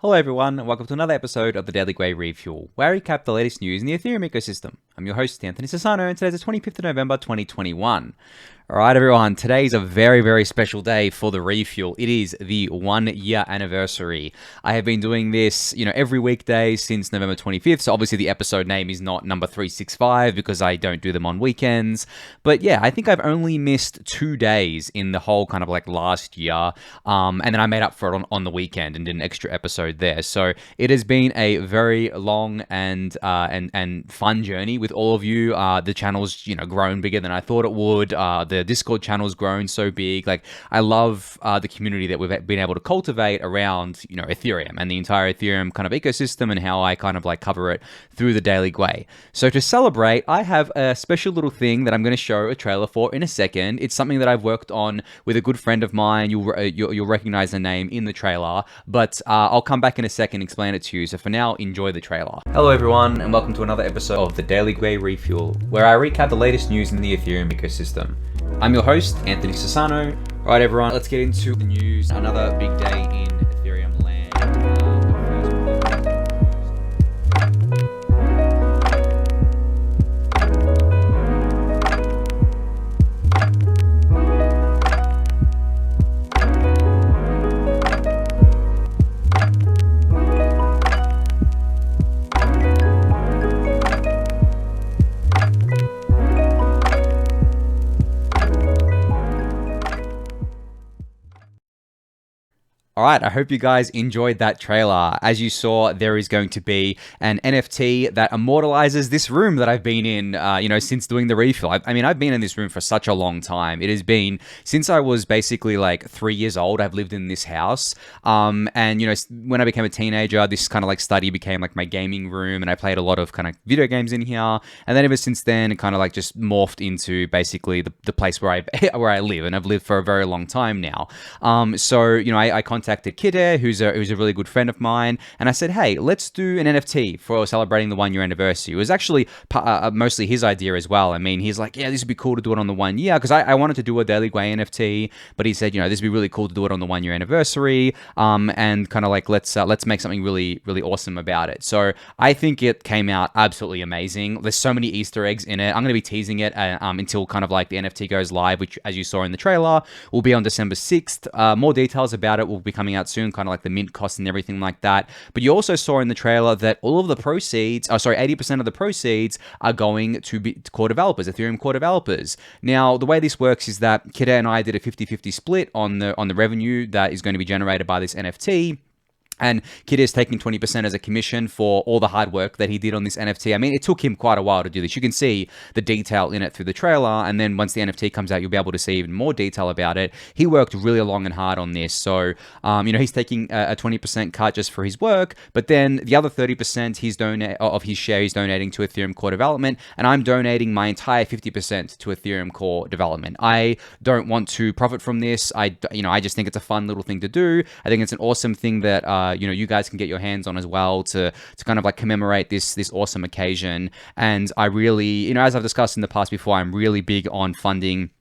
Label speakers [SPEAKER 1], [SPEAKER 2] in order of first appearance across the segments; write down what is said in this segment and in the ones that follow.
[SPEAKER 1] Hello everyone, and welcome to another episode of the Daily Gwei Refuel, where I recap the latest news in the Ethereum ecosystem. I'm your host, Anthony Sassano, and today's the 25th of November, 2021. Alright everyone, today is a very, very special day for the Refuel. It is the 1 year anniversary. I have been doing this, every weekday since November 25th, so obviously the episode name is not number 365 because I don't do them on weekends. But yeah, I think I've only missed 2 days in the whole kind of like last year, and then I made up for it on the weekend and did an extra episode there. So it has been a very long and fun journey with all of you. The channel's grown bigger than I thought it would. The Discord channel's grown so big. Like, I love the community that we've been able to cultivate around Ethereum and the entire Ethereum kind of ecosystem, and how I kind of like cover it through the Daily Gwei. So to celebrate, I have a special little thing that I'm going to show a trailer for in a second. It's something that I've worked on with a good friend of mine. You'll recognize the name in the trailer, but I'll come back in a second and explain it to you. So for now, enjoy the trailer. Hello everyone, and welcome to another episode of the Daily Gwei Refuel, where I recap the latest news in the Ethereum ecosystem. I'm your host, Anthony Sassano. Alright everyone, let's get into the news. Another big day in Ethereum land. Alright, I hope you guys enjoyed that trailer. As you saw, there is going to be an NFT that immortalizes this room that I've been in, since doing the refill. I mean, I've been in this room for such a long time. It has been since I was basically like 3 years old. I've lived in this house. And when I became a teenager, this kind of like study became like my gaming room, and I played a lot of kind of video games in here. And then ever since then, it kind of like just morphed into basically the place where I live, and I've lived for a very long time now. I contacted Kid, who's a really good friend of mine, and I said, hey, let's do an NFT for celebrating the 1 year anniversary. It was actually mostly his idea as well. I mean, he's like, yeah, this would be cool to do it on the 1 year, because I wanted to do a Daily Gwei NFT, but he said, this would be really cool to do it on the 1 year anniversary, and kind of like, let's make something really, really awesome about it. So I think it came out absolutely amazing. There's so many Easter eggs in it. I'm going to be teasing it until kind of like the NFT goes live, which, as you saw in the trailer, will be on December 6th. More details about it will be coming out soon, kind of like the mint costs and everything like that. But you also saw in the trailer that all of the proceeds, 80% of the proceeds are going to be core developers, Ethereum core developers. Now, the way this works is that Kid and I did a 50-50 split on the revenue that is going to be generated by this NFT. And Kid is taking 20% as a commission for all the hard work that he did on this NFT. I mean, it took him quite a while to do this. You can see the detail in it through the trailer, and then once the NFT comes out, you'll be able to see even more detail about it. He worked really long and hard on this. So, he's taking a 20% cut just for his work, but then the other 30% of his share he's donating to Ethereum core development, and I'm donating my entire 50% to Ethereum core development. I don't want to profit from this. I just think it's a fun little thing to do. I think it's an awesome thing that you guys can get your hands on as well to kind of like commemorate this awesome occasion. And I really, as I've discussed in the past before, I'm really big on funding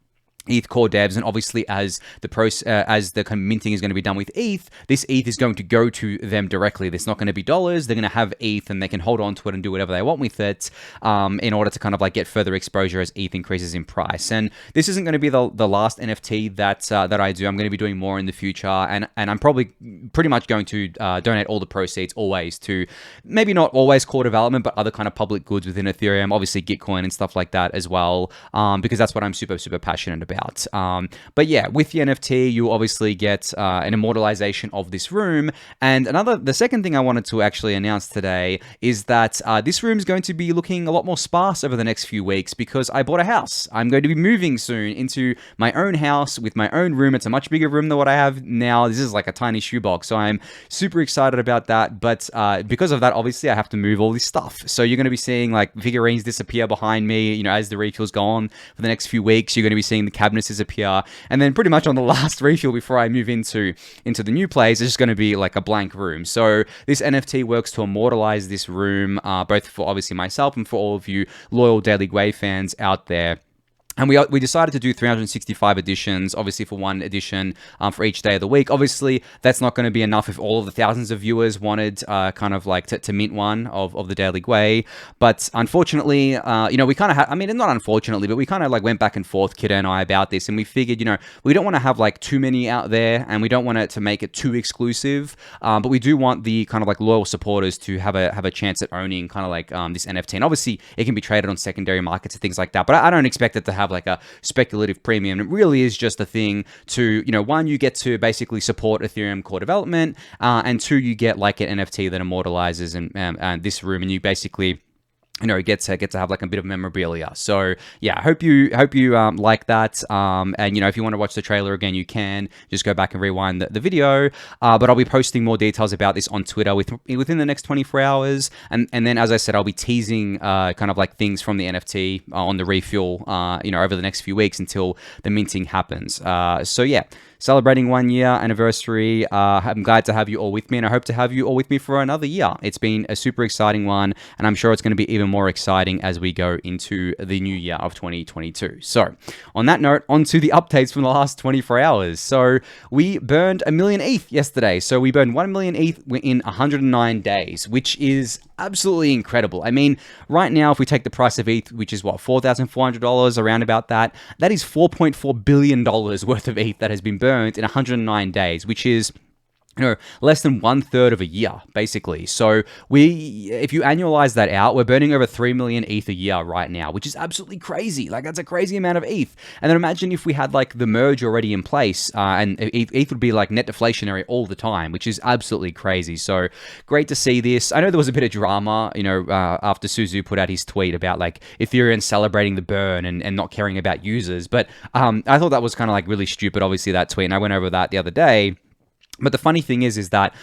[SPEAKER 1] ETH core devs, and obviously as the kind of minting is going to be done with ETH, this ETH is going to go to them directly. There's not going to be dollars. They're going to have ETH, and they can hold on to it and do whatever they want with it, in order to kind of like get further exposure as ETH increases in price. And this isn't going to be the last NFT that I do. I'm going to be doing more in the future, and I'm probably pretty much going to donate all the proceeds always to, maybe not always core development, but other kind of public goods within Ethereum, obviously Gitcoin and stuff like that as well, because that's what I'm super, super passionate about. But yeah, with the NFT, you obviously get an immortalization of this room. And the second thing I wanted to actually announce today is that this room is going to be looking a lot more sparse over the next few weeks, because I bought a house. I'm going to be moving soon into my own house with my own room. It's a much bigger room than what I have now. This is like a tiny shoebox, so I'm super excited about that. But because of that, obviously, I have to move all this stuff. So you're going to be seeing like figurines disappear behind me, as the refills go on for the next few weeks. You're going to be seeing the cabinets disappear, and then pretty much on the last refuel before I move into the new place, it's just going to be like a blank room. So this NFT works to immortalize this room, both for obviously myself and for all of you loyal Daily Gwei fans out there. And we decided to do 365 editions, obviously for one edition for each day of the week. Obviously, that's not going to be enough if all of the thousands of viewers wanted kind of like to mint one of the Daily Gwei. But unfortunately, we kind of I mean, not unfortunately, but we kind of like went back and forth, Kiddo and I, about this. And we figured, we don't want to have like too many out there, and we don't want it to make it too exclusive. But we do want the kind of like loyal supporters to have a chance at owning kind of like this NFT. And obviously, it can be traded on secondary markets and things like that. But I don't expect it to have like a speculative premium. It really is just a thing to, one, you get to basically support Ethereum core development, and two, you get like an NFT that immortalizes and this room, and you basically get to have like a bit of memorabilia. So yeah, I hope you like that. And if you want to watch the trailer again, you can just go back and rewind the video. But I'll be posting more details about this on Twitter within the next 24 hours. And then, as I said, I'll be teasing kind of like things from the NFT on the refuel, over the next few weeks until the minting happens. So yeah. Celebrating 1 year anniversary. I'm glad to have you all with me, and I hope to have you all with me for another year. It's been a super exciting one, and I'm sure it's going to be even more exciting as we go into the new year of 2022. So, on that note, on to the updates from the last 24 hours. So, we burned 1 million ETH yesterday. So, we burned 1 million ETH in 109 days, which is absolutely incredible. I mean, right now, if we take the price of ETH, which is $4,400, around about that is $4.4 billion worth of ETH that has been burned in 109 days, which is less than 1/3 of a year, basically. So if you annualize that out, we're burning over 3 million ETH a year right now, which is absolutely crazy. Like, that's a crazy amount of ETH. And then imagine if we had like the merge already in place, and ETH would be like net deflationary all the time, which is absolutely crazy. So great to see this. I know there was a bit of drama, after Suzu put out his tweet about like Ethereum celebrating the burn and not caring about users. But I thought that was kind of like really stupid, obviously, that tweet. And I went over that the other day. But the funny thing is that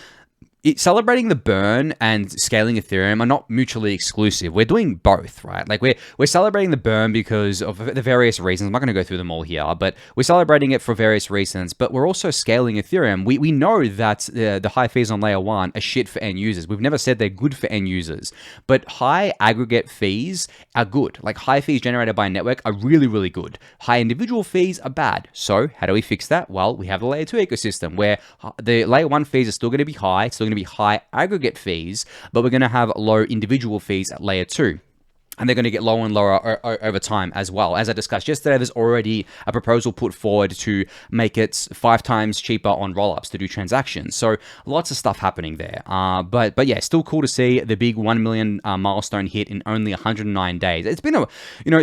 [SPEAKER 1] celebrating the burn and scaling Ethereum are not mutually exclusive. We're doing both, right? Like we're celebrating the burn because of the various reasons. I'm not going to go through them all here, but we're celebrating it for various reasons. But we're also scaling Ethereum. We know that the high fees on layer 1 are shit for end users. We've never said they're good for end users, but high aggregate fees are good. Like, high fees generated by a network are really, really good. High individual fees are bad. So how do we fix that? Well, we have the layer 2 ecosystem where the layer 1 fees are still going to be high. It's still going to be high aggregate fees, but we're going to have low individual fees at layer 2. And they're going to get lower and lower over time as well. As I discussed yesterday, there's already a proposal put forward to make it 5 times cheaper on rollups to do transactions. So lots of stuff happening there. But yeah, still cool to see the big 1 million milestone hit in only 109 days. It's been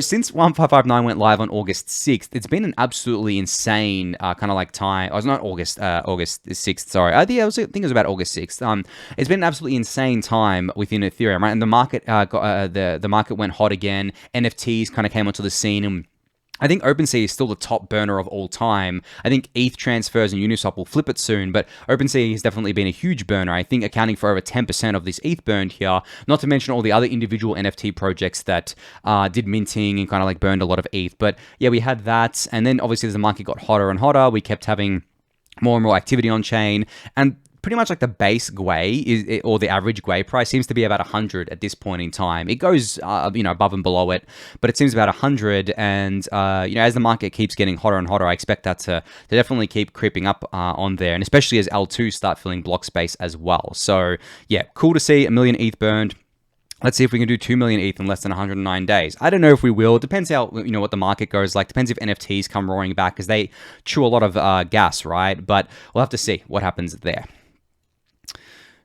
[SPEAKER 1] since 1559 went live on August 6th, it's been an absolutely insane kind of like time. Oh, it's not August 6th, sorry. I think it was about August 6th. It's been an absolutely insane time within Ethereum, right? And the market the market went hot again. NFTs kind of came onto the scene, and I think OpenSea is still the top burner of all time. I think ETH transfers and Uniswap will flip it soon, but OpenSea has definitely been a huge burner. I think accounting for over 10% of this ETH burned here, not to mention all the other individual NFT projects that did minting and kind of like burned a lot of ETH. But yeah, we had that. And then obviously as the market got hotter and hotter, we kept having more and more activity on chain. And pretty much like the base Gwei or the average Gwei price seems to be about 100 at this point in time. It goes, above and below it, but it seems about 100. And, as the market keeps getting hotter and hotter, I expect that to definitely keep creeping up on there. And especially as L2 start filling block space as well. So yeah, cool to see 1 million ETH burned. Let's see if we can do 2 million ETH in less than 109 days. I don't know if we will. It depends how, what the market goes like. Depends if NFTs come roaring back, because they chew a lot of gas, right? But we'll have to see what happens there.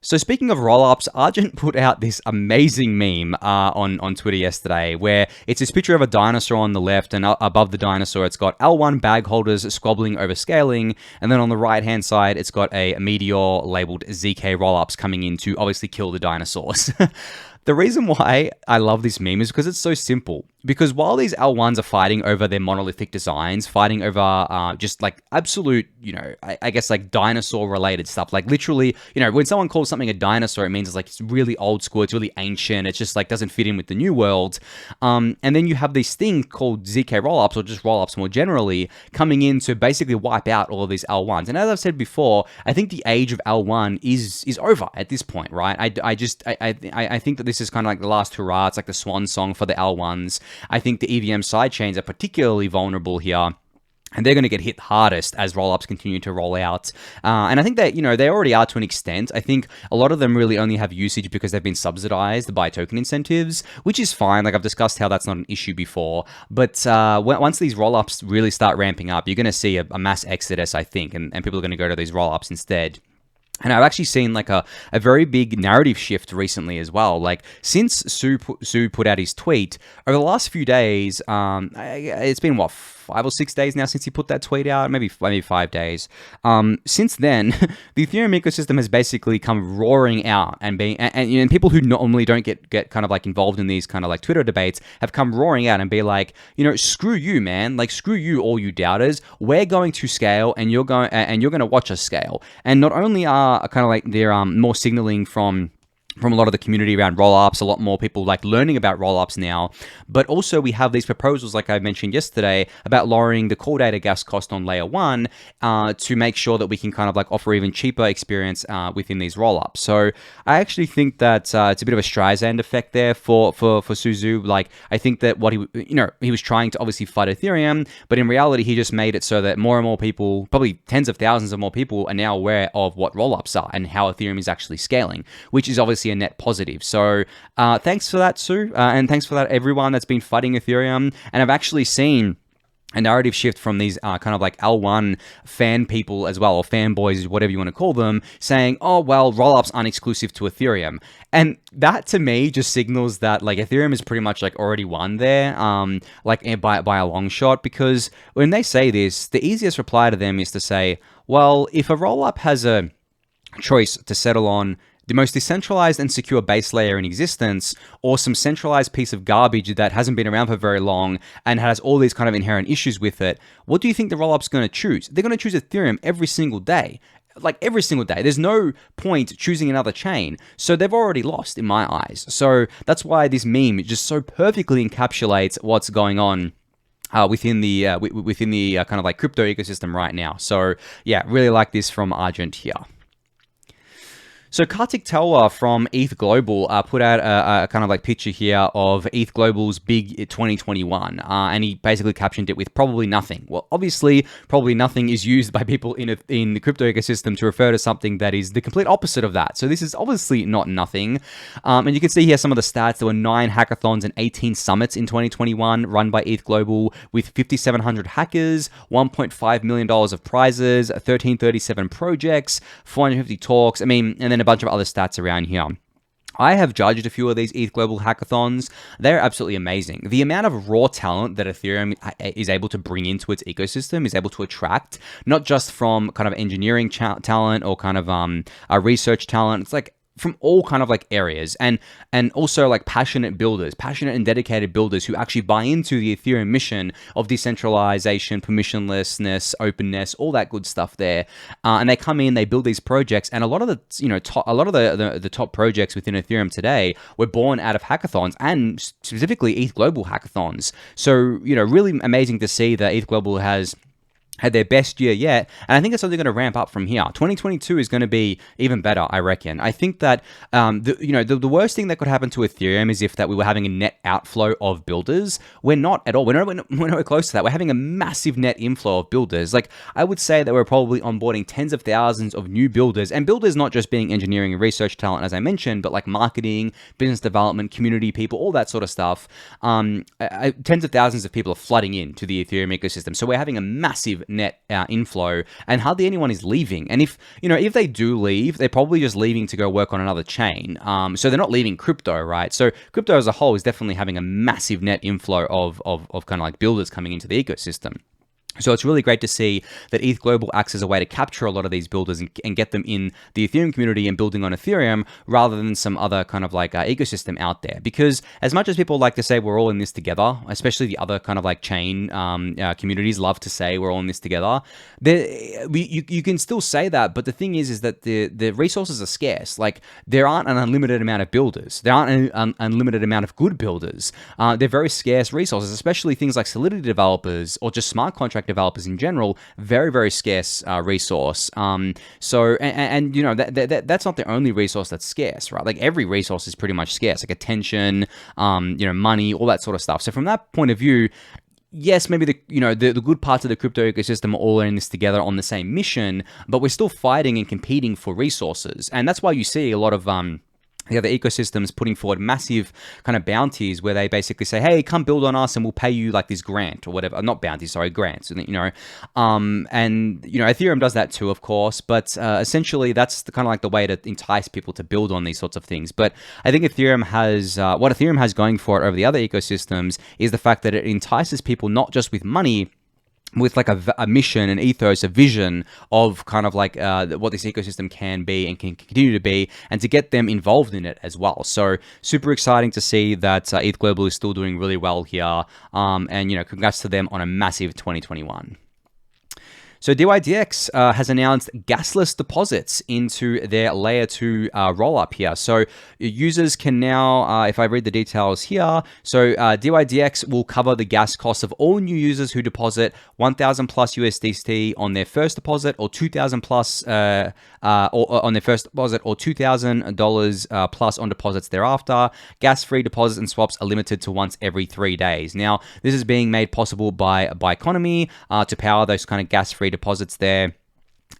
[SPEAKER 1] So speaking of rollups, Argent put out this amazing meme on Twitter yesterday, where it's this picture of a dinosaur on the left, and above the dinosaur, it's got L1 bag holders squabbling over scaling, and then on the right-hand side, it's got a meteor labeled ZK rollups coming in to obviously kill the dinosaurs. The reason why I love this meme is because it's so simple. Because while these L1s are fighting over their monolithic designs, fighting over just like absolute, I guess like dinosaur related stuff. Like literally, when someone calls something a dinosaur, it means it's like it's really old school, it's really ancient, it's just like doesn't fit in with the new world. And then you have this thing called ZK rollups, or just rollups more generally, coming in to basically wipe out all of these L1s. And as I've said before, I think the age of L1 is over at this point, right? I think that this is kind of like the last hurrah. It's like the swan song for the L1s. I think the EVM sidechains are particularly vulnerable here. And they're going to get hit hardest as rollups continue to roll out. And I think that, they already are to an extent. I think a lot of them really only have usage because they've been subsidized by token incentives, which is fine. Like I've discussed how that's not an issue before. But once these rollups really start ramping up, you're going to see a mass exodus, I think, and people are going to go to these rollups instead. And I've actually seen like a very big narrative shift recently as well. Like since Su put out his tweet over the last few days, it's been 5 or 6 days now since he put that tweet out, maybe 5 days. Since then, the Ethereum ecosystem has basically come roaring out, and people who normally don't get kind of like involved in these kind of like Twitter debates have come roaring out and be like, screw you, man, like screw you, all you doubters. We're going to scale, and you're going to watch us scale. And not only are kind of like they're more signaling from a lot of the community around rollups, a lot more people like learning about rollups now. But also we have these proposals, like I mentioned yesterday, about lowering the core data gas cost on layer 1 to make sure that we can kind of like offer even cheaper experience within these rollups. So I actually think that it's a bit of a Streisand effect there for Su. Like I think that what he was trying to obviously fight Ethereum, but in reality he just made it so that more and more people, probably tens of thousands of more people, are now aware of what rollups are and how Ethereum is actually scaling, which is obviously a net positive. So thanks for that, Su, and thanks for that everyone that's been fighting Ethereum. And I've actually seen a narrative shift from these kind of like L1 fan people as well, or fanboys, whatever you want to call them, saying, oh, well, rollups aren't exclusive to Ethereum. And that to me just signals that like Ethereum is pretty much like already won there, like by a long shot, because when they say this, the easiest reply to them is to say, well, if a rollup has a choice to settle on the most decentralized and secure base layer in existence, or some centralized piece of garbage that hasn't been around for very long and has all these kind of inherent issues with it, what do you think the rollup's going to choose? They're going to choose Ethereum every single day. Like every single day. There's no point choosing another chain. So they've already lost in my eyes. So that's why this meme just so perfectly encapsulates what's going on within the kind of like crypto ecosystem right now. So yeah, really like this from Argent here. So Kartik from ETHGlobal put out a kind of like picture here of ETHGlobal's big 2021, and he basically captioned it with probably nothing. Well, obviously, probably nothing is used by people in the crypto ecosystem to refer to something that is the complete opposite of that. So this is obviously not nothing. And you can see here some of the stats. There were 9 hackathons and 18 summits in 2021 run by ETHGlobal with 5,700 hackers, $1.5 million of prizes, 1,337 projects, 450 talks. I mean, and then a bunch of other stats around here. I have judged a few of these ETHGlobal hackathons. They're absolutely amazing. The amount of raw talent that Ethereum is able to bring into its ecosystem, is able to attract, not just from kind of engineering talent or kind of research talent. It's like from all kind of like areas, and also like passionate builders, passionate and dedicated builders who actually buy into the Ethereum mission of decentralization, permissionlessness, openness, all that good stuff there. And they come in, they build these projects, and a lot of the the top projects within Ethereum today were born out of hackathons, and specifically ETHGlobal hackathons. So really amazing to see that ETHGlobal has had their best year yet, and I think it's only going to ramp up from here. 2022 is going to be even better, I reckon. I think that the worst thing that could happen to Ethereum is if that we were having a net outflow of builders. We're not at all. We're nowhere close to that. We're having a massive net inflow of builders. Like I would say that we're probably onboarding tens of thousands of new builders, and builders not just being engineering and research talent, as I mentioned, but like marketing, business development, community people, all that sort of stuff. Tens of thousands of people are flooding into the Ethereum ecosystem, so we're having a massive net inflow, and hardly anyone is leaving. And if they do leave, they're probably just leaving to go work on another chain. So they're not leaving crypto, right? So crypto as a whole is definitely having a massive net inflow of kind of like builders coming into the ecosystem. So it's really great to see that ETHGlobal acts as a way to capture a lot of these builders and get them in the Ethereum community and building on Ethereum rather than some other kind of like ecosystem out there. Because as much as people like to say we're all in this together, especially the other kind of like chain communities love to say we're all in this together, you can still say that, but the thing is that the resources are scarce. Like there aren't an unlimited amount of builders. There aren't an unlimited amount of good builders. They're very scarce resources, especially things like Solidity developers or just smart contract contract developers in general, very, very scarce resource. And you know, that's not the only resource that's scarce, right? Like every resource is pretty much scarce, like attention, you know, money, all that sort of stuff. So from that point of view, yes, maybe the good parts of the crypto ecosystem are all in this together on the same mission, but we're still fighting and competing for resources. And that's why you see a lot of the other ecosystems putting forward massive kind of bounties where they basically say, hey, come build on us and we'll pay you like this grant or whatever. Not bounties, sorry, grants. And, you know, Ethereum does that too, of course. But essentially, that's the kind of like the way to entice people to build on these sorts of things. But I think Ethereum has, what Ethereum has going for it over the other ecosystems is the fact that it entices people not just with money, with like a mission, an ethos, a vision of kind of like what this ecosystem can be and can continue to be, and to get them involved in it as well. So super exciting to see that ETHGlobal is still doing really well here. And, you know, congrats to them on a massive 2021. So dYdX has announced gasless deposits into their layer 2 rollup here. So users can now, if I read the details here, so dYdX will cover the gas costs of all new users who deposit 1,000 plus USDT on their first deposit, or 2,000 plus or on their first deposit, or $2,000 plus on deposits thereafter. Gas-free deposits and swaps are limited to once every 3 days. Now, this is being made possible by Economy to power those kind of gas-free deposits there,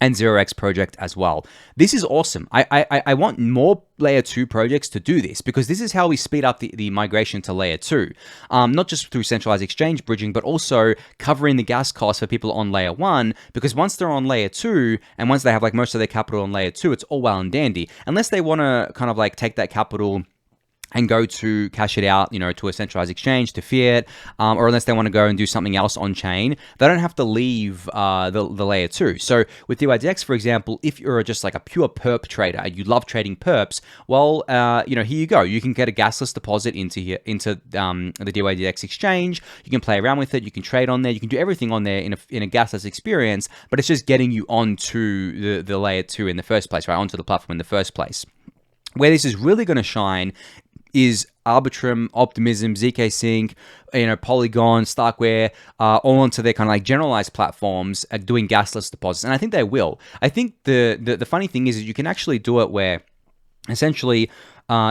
[SPEAKER 1] and 0x project as well. This is awesome. I want more layer 2 projects to do this, because this is how we speed up the migration to layer 2. Not just through centralized exchange bridging, but also covering the gas costs for people on layer 1, because once they're on layer 2, and once they have like most of their capital on layer 2, it's all well and dandy. Unless they want to kind of like take that capital and go to cash it out, you know, to a centralized exchange, to Fiat, or unless they want to go and do something else on chain, they don't have to leave the layer 2. So with dYdX, for example, if you're just like a pure perp trader and you love trading perps, well, you know, here you go. You can get a gasless deposit into the dYdX exchange. You can play around with it. You can trade on there. You can do everything on there in a gasless experience, but it's just getting you onto the layer 2 in the first place, right? Onto the platform in the first place. Where this is really going to shine is Arbitrum, Optimism, zkSync, you know, Polygon, Starkware, all onto their kind of like generalized platforms doing gasless deposits. And I think they will. I think the funny thing is that you can actually do it where essentially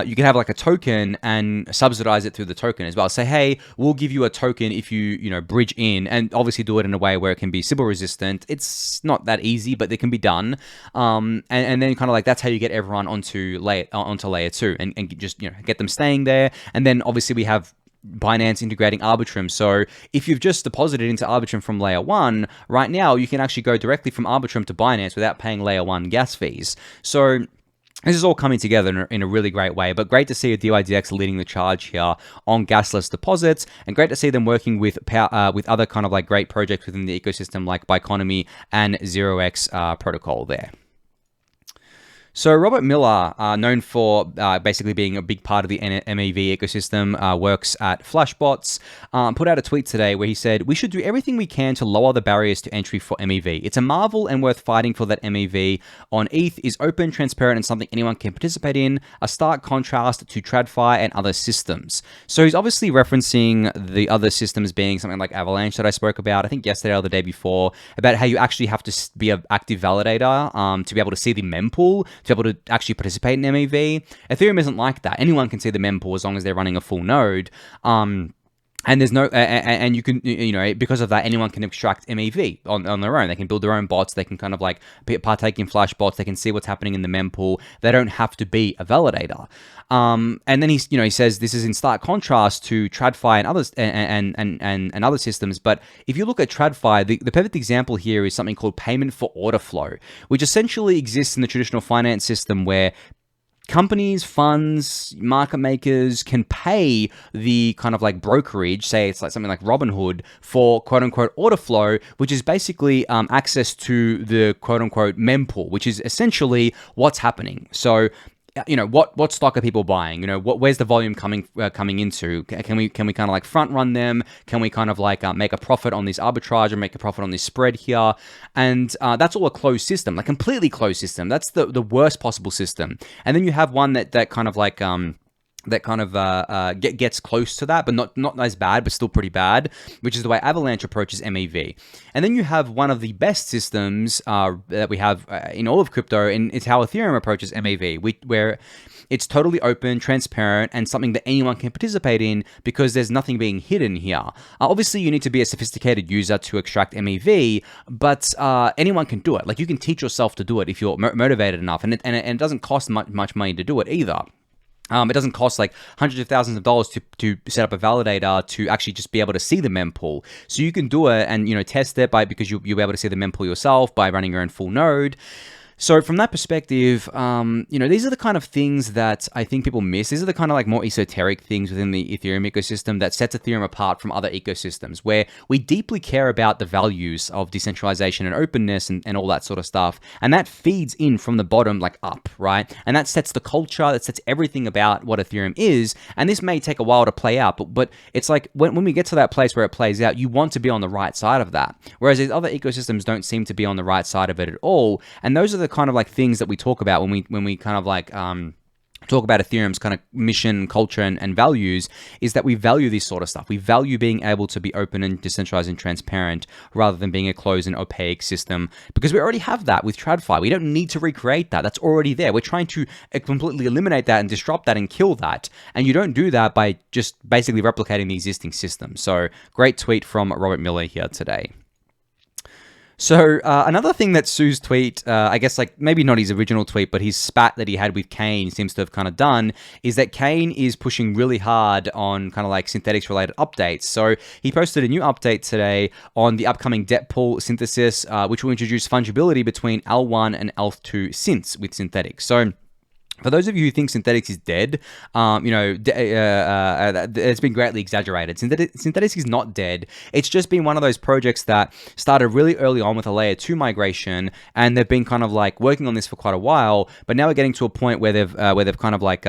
[SPEAKER 1] you can have like a token and subsidize it through the token as well. Say, hey, we'll give you a token if you know, bridge in, and obviously do it in a way where it can be Sybil resistant. It's not that easy, but it can be done. And then kind of like that's how you get everyone onto layer 2 and just, you know, get them staying there. And then obviously we have Binance integrating Arbitrum. So if you've just deposited into Arbitrum from layer 1, right now you can actually go directly from Arbitrum to Binance without paying layer 1 gas fees. So this is all coming together in a really great way, but great to see dYdX leading the charge here on gasless deposits, and great to see them working with other kind of like great projects within the ecosystem like Economy and 0x protocol there. So Robert Miller, known for basically being a big part of the MEV ecosystem, works at Flashbots, put out a tweet today where he said, "We should do everything we can to lower the barriers to entry for MEV. It's a marvel and worth fighting for that MEV on ETH is open, transparent, and something anyone can participate in, a stark contrast to TradFi and other systems." So he's obviously referencing the other systems being something like Avalanche that I spoke about, I think yesterday or the day before, about how you actually have to be an active validator to be able to see the mempool, to be able to actually participate in MEV. Ethereum isn't like that. Anyone can see the mempool as long as they're running a full node. And there's no, and you can, you know, because of that, anyone can extract MEV on their own. They can build their own bots. They can kind of like partake in flash bots. They can see what's happening in the mempool. They don't have to be a validator. And then he says this is in stark contrast to TradFi and others and other systems. But if you look at TradFi, the perfect example here is something called payment for order flow, which essentially exists in the traditional finance system where companies, funds, market makers can pay the kind of like brokerage, say it's like something like Robinhood, for quote unquote order flow, which is basically access to the quote unquote mempool, which is essentially what's happening. So, you know, what stock are people buying? You know, where's the volume coming into? Can we kind of like front run them? Can we kind of like make a profit on this arbitrage or make a profit on this spread here? And that's all a closed system, like completely closed system. That's the worst possible system. And then you have one that kind of like that kind of gets close to that, but not as bad, but still pretty bad, which is the way Avalanche approaches MEV. And then you have one of the best systems that we have in all of crypto, and it's how Ethereum approaches MEV, where it's totally open, transparent, and something that anyone can participate in because there's nothing being hidden here. Obviously, you need to be a sophisticated user to extract MEV, but anyone can do it. Like, you can teach yourself to do it if you're motivated enough, and it doesn't cost much money to do it either. It doesn't cost like hundreds of thousands of dollars to set up a validator to actually just be able to see the mempool. So you can do it and, test it because you'll be able to see the mempool yourself by running your own full node. So from that perspective, these are the kind of things that I think people miss. These are the kind of like more esoteric things within the Ethereum ecosystem that sets Ethereum apart from other ecosystems, where we deeply care about the values of decentralization and openness and all that sort of stuff. And that feeds in from the bottom, like up, right? And that sets the culture, that sets everything about what Ethereum is. And this may take a while to play out, but it's like when we get to that place where it plays out, you want to be on the right side of that. Whereas these other ecosystems don't seem to be on the right side of it at all. And those are the kind of like things that we talk about when we kind of like talk about Ethereum's kind of mission, culture, and values, is that we value this sort of stuff. We value being able to be open and decentralized and transparent rather than being a closed and opaque system, because we already have that with TradFi. We don't need to recreate that. That's already there. We're trying to completely eliminate that and disrupt that and kill that. And you don't do that by just basically replicating the existing system. So great tweet from Robert Miller here today. So another thing that Sue's tweet, I guess like maybe not his original tweet, but his spat that he had with Kain seems to have kind of done, is that Kain is pushing really hard on kind of like synthetics related updates. So he posted a new update today on the upcoming debt pool synthesis, which will introduce fungibility between L1 and L2 synths with synthetics. So for those of you who think synthetics is dead, it's been greatly exaggerated. Synthetics is not dead. It's just been one of those projects that started really early on with a layer 2 migration, and they've been kind of like working on this for quite a while. But now we're getting to a point where they've kind of like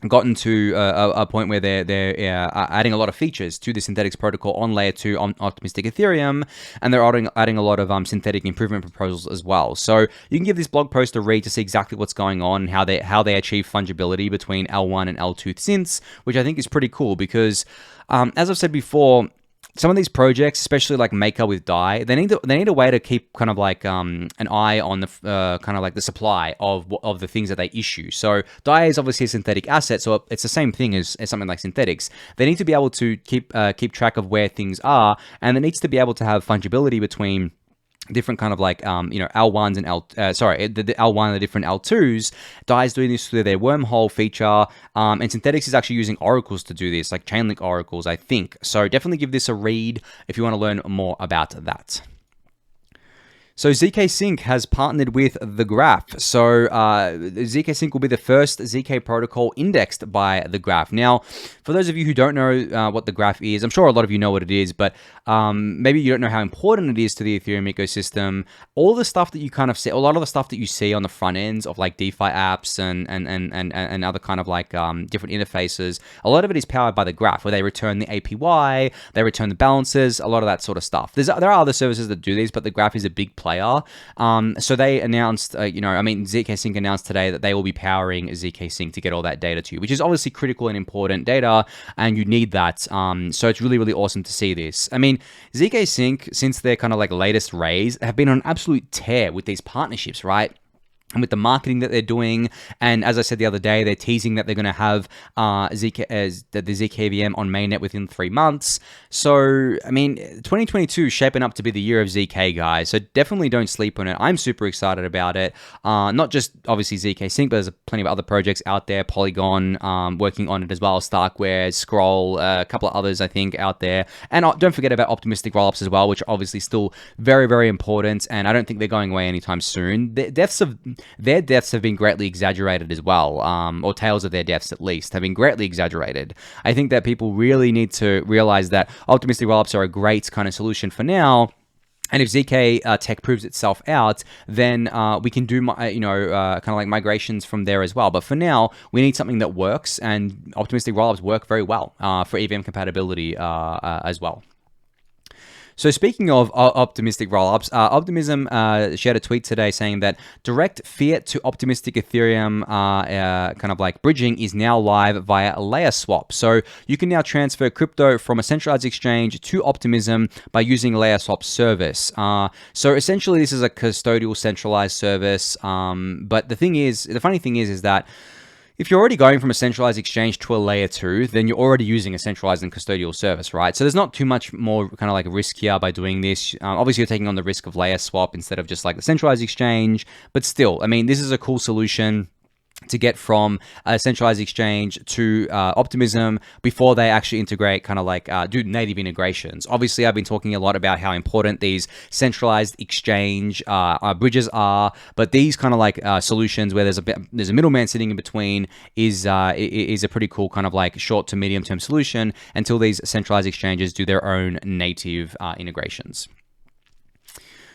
[SPEAKER 1] gotten to a point where they're adding a lot of features to the synthetics protocol on layer 2 on optimistic Ethereum, and they're adding a lot of synthetic improvement proposals as well. So you can give this blog post a read to see exactly what's going on and how they achieve fungibility between L1 and L2 synths, which I think is pretty cool because, as I've said before, some of these projects, especially like Maker with Dai, they need a way to keep kind of like an eye on the kind of like the supply of the things that they issue. So Dai is obviously a synthetic asset, so it's the same thing as something like synthetics. They need to be able to keep track of where things are, and it needs to be able to have fungibility between different kind of like L1s and the L1 and the different L2s. Dai is doing this through their wormhole feature, and Synthetics is actually using oracles to do this, like Chainlink oracles, I think. So definitely give this a read if you want to learn more about that. So zkSync has partnered with The Graph. So zkSync will be the first ZK protocol indexed by The Graph. Now, for those of you who don't know what The Graph is, I'm sure a lot of you know what it is, but maybe you don't know how important it is to the Ethereum ecosystem. All the stuff that you kind of see, a lot of the stuff that you see on the front ends of like DeFi apps and other kind of like different interfaces, a lot of it is powered by The Graph, where they return the APY, they return the balances, a lot of that sort of stuff. There are other services that do these, but The Graph is a big player. So they announced, zkSync announced today that they will be powering zkSync to get all that data to you, which is obviously critical and important data, and you need that. So it's really, really awesome to see this. I mean, zkSync, since their kind of like latest raise, have been on an absolute tear with these partnerships, right? And with the marketing that they're doing, and as I said the other day, they're teasing that they're going to have the zkVM on mainnet within 3 months. So, I mean, 2022 is shaping up to be the year of ZK, guys. So definitely don't sleep on it. I'm super excited about it. Not just obviously zkSync, but there's plenty of other projects out there. Polygon working on it as well. Starkware, Scroll, a couple of others I think out there. And don't forget about optimistic rollups as well, which are obviously still very, very important. And I don't think they're going away anytime soon. Their deaths have been greatly exaggerated as well, or tales of their deaths at least have been greatly exaggerated. I think that people really need to realize that optimistic rollups are a great kind of solution for now. And if ZK tech proves itself out, then we can do, kind of like migrations from there as well. But for now, we need something that works, and optimistic rollups work very well for EVM compatibility as well. So speaking of optimistic rollups, Optimism shared a tweet today saying that direct fiat to optimistic Ethereum kind of like bridging is now live via layer swap. So you can now transfer crypto from a centralized exchange to Optimism by using layer swap service. So essentially, this is a custodial centralized service. But the funny thing is that if you're already going from a centralized exchange to a layer 2, then you're already using a centralized and custodial service, right? So there's not too much more kind of like risk here by doing this. Obviously, you're taking on the risk of layer swap instead of just like the centralized exchange. But still, I mean, this is a cool solution to get from a centralized exchange to Optimism before they actually integrate, kind of like do native integrations. Obviously, I've been talking a lot about how important these centralized exchange bridges are, but these kind of like solutions where there's a middleman sitting in between is a pretty cool kind of like short to medium term solution until these centralized exchanges do their own native integrations.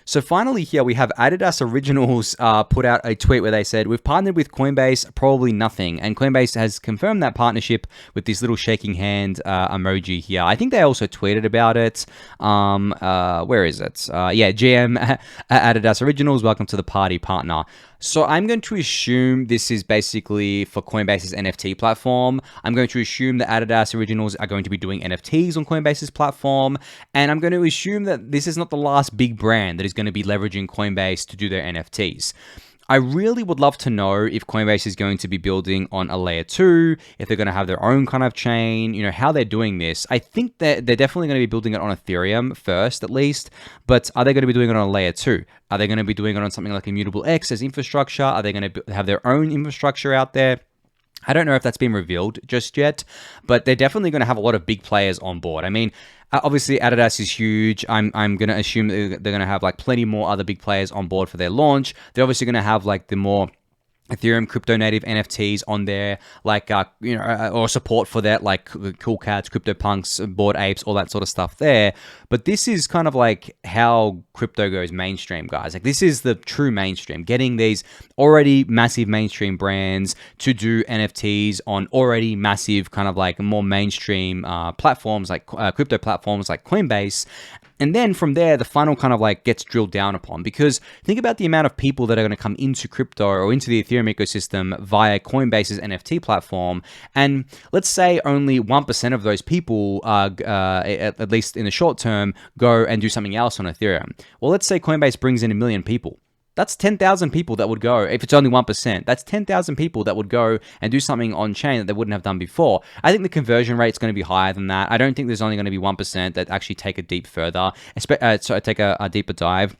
[SPEAKER 1] So finally here we have Adidas Originals put out a tweet where they said, we've partnered with Coinbase, probably nothing. And Coinbase has confirmed that partnership with this little shaking hand emoji here. I think they also tweeted about it. Where is it? Yeah, GM Adidas Originals, welcome to the party, partner. So I'm going to assume this is basically for Coinbase's NFT platform. I'm going to assume that Adidas Originals are going to be doing NFTs on Coinbase's platform. And I'm going to assume that this is not the last big brand that is going to be leveraging Coinbase to do their NFTs. I really would love to know if Coinbase is going to be building on a layer 2, if they're going to have their own kind of chain, you know, how they're doing this. I think that they're definitely going to be building it on Ethereum first, at least. But are they going to be doing it on a layer 2? Are they going to be doing it on something like Immutable X as infrastructure? Are they going to have their own infrastructure out there? I don't know if that's been revealed just yet, but they're definitely going to have a lot of big players on board. I mean, obviously Adidas is huge. I'm going to assume that they're going to have like plenty more other big players on board for their launch. They're obviously going to have like the more Ethereum crypto native NFTs on there, like, you know, or support for that, like Cool Cats, CryptoPunks, Bored Apes, all that sort of stuff there. But this is kind of like how crypto goes mainstream, guys. Like, this is the true mainstream, getting these already massive mainstream brands to do NFTs on already massive kind of like more mainstream platforms, like crypto platforms like Coinbase. And then from there, the funnel kind of like gets drilled down upon, because think about the amount of people that are going to come into crypto or into the Ethereum ecosystem via Coinbase's NFT platform. And let's say only 1% of those people, at least in the short term, go and do something else on Ethereum. Well, let's say Coinbase brings in 1 million people. That's 10,000 people that would go, if it's only 1%, that's 10,000 people that would go and do something on chain that they wouldn't have done before. I think the conversion rate is going to be higher than that. I don't think there's only going to be 1% that actually take a deep further, take a deeper dive.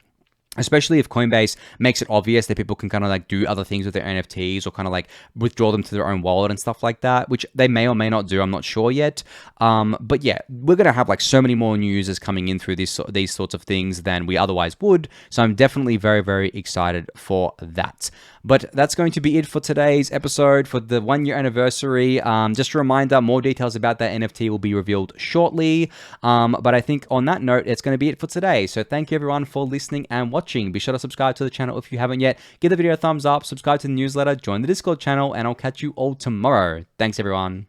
[SPEAKER 1] Especially if Coinbase makes it obvious that people can kind of like do other things with their NFTs or kind of like withdraw them to their own wallet and stuff like that, which they may or may not do. I'm not sure yet. But yeah, we're going to have like so many more new users coming in through these sorts of things than we otherwise would. So I'm definitely very, very excited for that. But that's going to be it for today's episode for the 1-year anniversary. Just a reminder, more details about that NFT will be revealed shortly. But I think on that note, it's going to be it for today. So thank you everyone for listening and watching. Be sure to subscribe to the channel if you haven't yet. Give the video a thumbs up, subscribe to the newsletter, join the Discord channel, and I'll catch you all tomorrow. Thanks everyone.